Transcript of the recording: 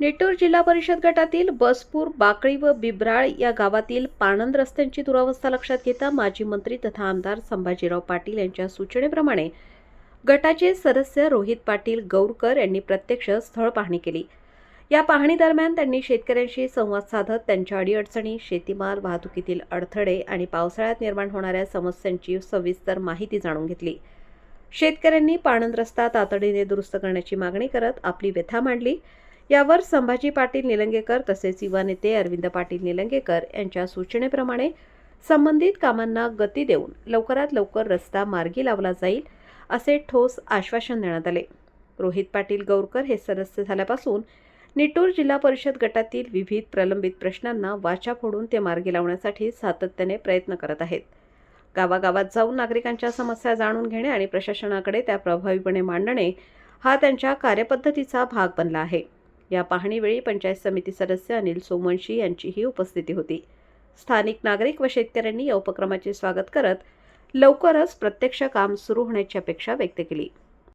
निटूर जिल्हा परिषद गटातील बसपूर, बाकळी व बिबराळ या गावातील पाणंद रस्त्यांची दुरावस्था लक्षात घेता माजी मंत्री तथा आमदार संभाजीराव पाटील यांच्या सूचनेप्रमाणे गटाचे सदस्य रोहित पाटील गौरकर यांनी प्रत्यक्ष स्थळ पाहणी केली। या पाहणी दरम्यान त्यांनी शेतकऱ्यांशी संवाद साधत त्यांच्या अडीअडचणी, शेतीमाल वाहतुकीतील अडथळे आणि पावसाळ्यात निर्माण होणाऱ्या समस्यांची सविस्तर माहिती जाणून घेतली। शेतकऱ्यांनी पाणंद रस्ता तातडीने दुरुस्त करण्याची मागणी करत आपली व्यथा मांडली। यावर संभाजी पाटील निलंगेकर तसेच युवा नेते अरविंद पाटील निलंगेकर यांच्या सूचनेप्रमाणे संबंधित कामांना गती देऊन लवकरात लवकर रस्ता मार्गी लावला जाईल असे ठोस आश्वासन देण्यात आले। रोहित पाटील गौरकर हे सदस्य झाल्यापासून निटूर जिल्हा परिषद गटातील विविध प्रलंबित प्रश्नांना वाचा फोडून ते मार्गी लावण्यासाठी सातत्याने प्रयत्न करत आहेत। गावागावात जाऊन नागरिकांच्या समस्या जाणून घेणे आणि प्रशासनाकडे त्या प्रभावीपणे मांडणे हा त्यांच्या कार्यपद्धतीचा भाग बनला आहे। या पाहणीवेळी पंचायत समिती सदस्य अनिल सोमवंशी यांचीही उपस्थिती होती। स्थानिक नागरिक व शेतकऱ्यांनी या उपक्रमाचे स्वागत करत लवकरच प्रत्यक्ष काम सुरू होण्याची अपेक्षा व्यक्त केली।